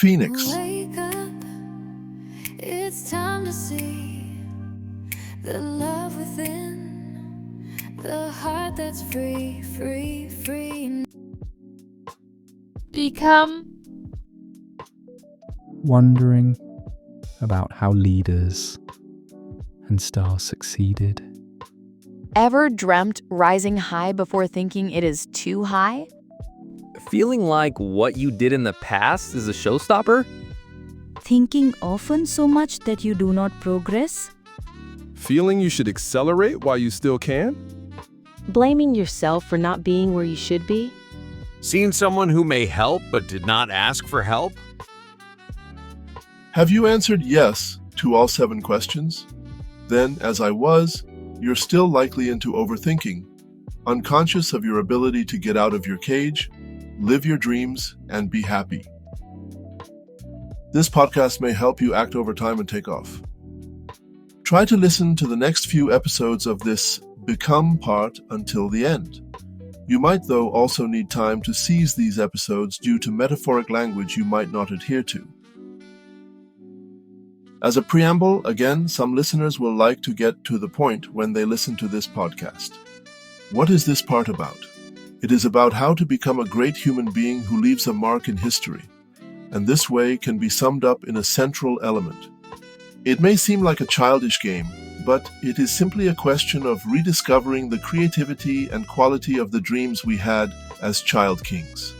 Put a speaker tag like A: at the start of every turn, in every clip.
A: Phoenix.
B: Wake up, it's time to see the love within, the heart that's free, free, free.
C: Become.
D: Wondering about how leaders and stars succeeded.
E: Ever dreamt rising high before thinking it is too high?
F: Feeling like what you did in the past is a showstopper?
G: Thinking often so much that you do not progress?
H: Feeling you should accelerate while you still can?
I: Blaming yourself for not being where you should be?
J: Seeing someone who may help but did not ask for help?
A: Have you answered yes to all 7 questions? Then, as I was, you're still likely into overthinking, unconscious of your ability to get out of your cage, live your dreams, and be happy. This podcast may help you act over time and take off. Try to listen to the next few episodes of this Become part until the end. You might, though, also need time to seize these episodes due to metaphoric language you might not adhere to. As a preamble, again, some listeners will like to get to the point when they listen to this podcast. What is this part about? It is about how to become a great human being who leaves a mark in history, and this way can be summed up in a central element. It may seem like a childish game, but it is simply a question of rediscovering the creativity and quality of the dreams we had as child kings.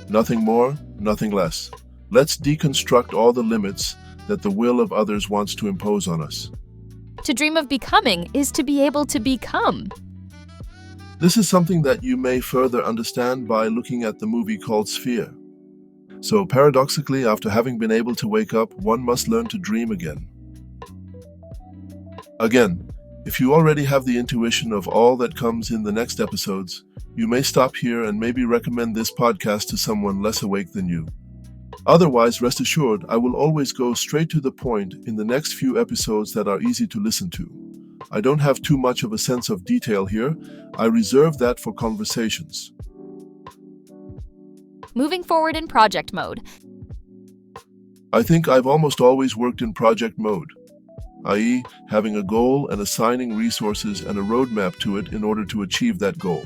A: Nothing more, nothing less. Let's deconstruct all the limits that the will of others wants to impose on us.
C: To dream of becoming is to be able to become.
A: This is something that you may further understand by looking at the movie called Sphere. So paradoxically, after having been able to wake up, one must learn to dream again. Again, if you already have the intuition of all that comes in the next episodes, you may stop here and maybe recommend this podcast to someone less awake than you. Otherwise, rest assured, I will always go straight to the point in the next few episodes that are easy to listen to. I don't have too much of a sense of detail here. I reserve that for conversations.
C: Moving forward in project mode.
A: I think I've almost always worked in project mode, i.e., having a goal and assigning resources and a roadmap to it in order to achieve that goal.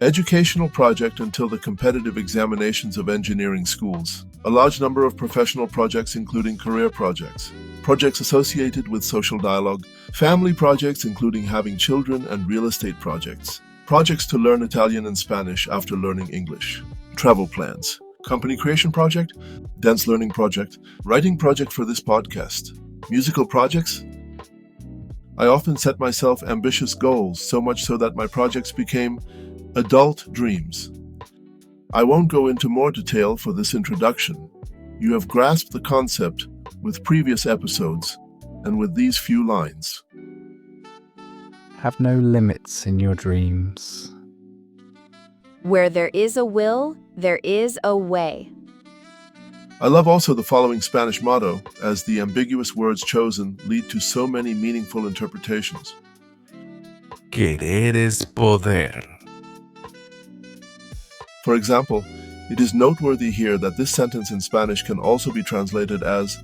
A: Educational project until the competitive examinations of engineering schools. A large number of professional projects including career projects. Projects associated with social dialogue. Family projects including having children and real estate projects. Projects to learn Italian and Spanish after learning English. Travel plans. Company creation project. Dance learning project. Writing project for this podcast. Musical projects. I often set myself ambitious goals, so much so that my projects became adult dreams. I won't go into more detail for this introduction. You have grasped the concept with previous episodes and with these few lines.
D: Have no limits in your dreams.
E: Where there is a will, there is a way.
A: I love also the following Spanish motto, as the ambiguous words chosen lead to so many meaningful interpretations.
J: Querer es poder.
A: For example, it is noteworthy here that this sentence in Spanish can also be translated as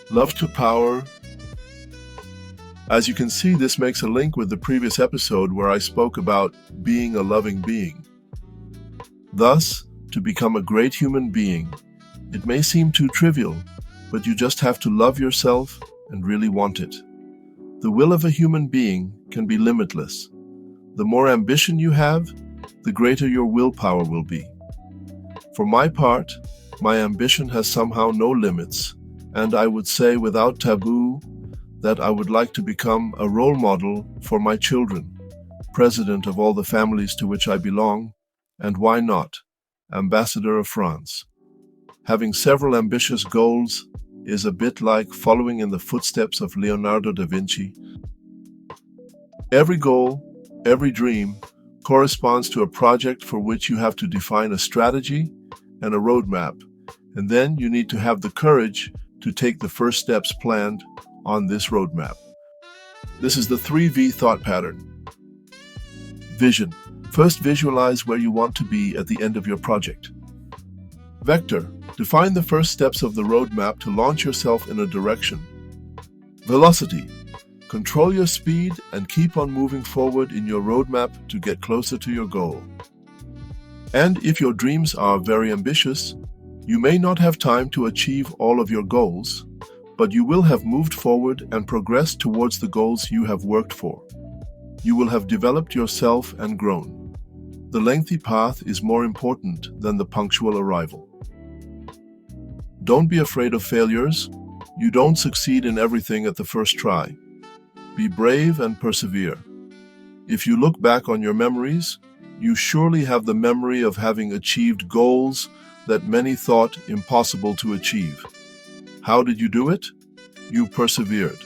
A: love to power. As you can see, this makes a link with the previous episode where I spoke about being a loving being. Thus, to become a great human being, it may seem too trivial, but you just have to love yourself and really want it. The will of a human being can be limitless. The more ambition you have, the greater your willpower will be. For my part, my ambition has somehow no limits, and I would say without taboo that I would like to become a role model for my children, president of all the families to which I belong, and why not, ambassador of France. Having several ambitious goals is a bit like following in the footsteps of Leonardo da Vinci. Every goal, every dream, corresponds to a project for which you have to define a strategy and a roadmap, and then you need to have the courage to take the first steps planned on this roadmap. This is the 3V thought pattern. Vision. First, visualize where you want to be at the end of your project. Vector. Define the first steps of the roadmap to launch yourself in a direction. Velocity. Control your speed and keep on moving forward in your roadmap to get closer to your goal. And if your dreams are very ambitious, you may not have time to achieve all of your goals, but you will have moved forward and progressed towards the goals you have worked for. You will have developed yourself and grown. The lengthy path is more important than the punctual arrival. Don't be afraid of failures. You don't succeed in everything at the first try. Be brave and persevere. If you look back on your memories, you surely have the memory of having achieved goals that many thought impossible to achieve. How did you do it? You persevered.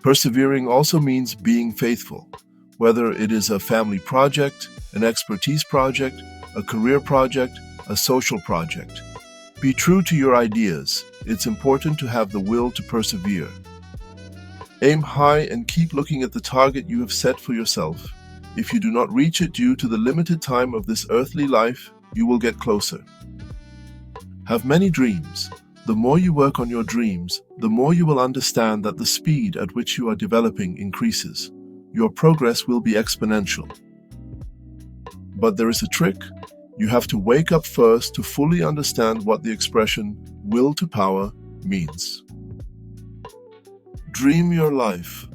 A: Persevering also means being faithful, whether it is a family project, an expertise project, a career project, a social project. Be true to your ideas. It's important to have the will to persevere. Aim high and keep looking at the target you have set for yourself. If you do not reach it due to the limited time of this earthly life, you will get closer. Have many dreams. The more you work on your dreams, the more you will understand that the speed at which you are developing increases. Your progress will be exponential. But there is a trick. You have to wake up first to fully understand what the expression will to power means. Dream your life.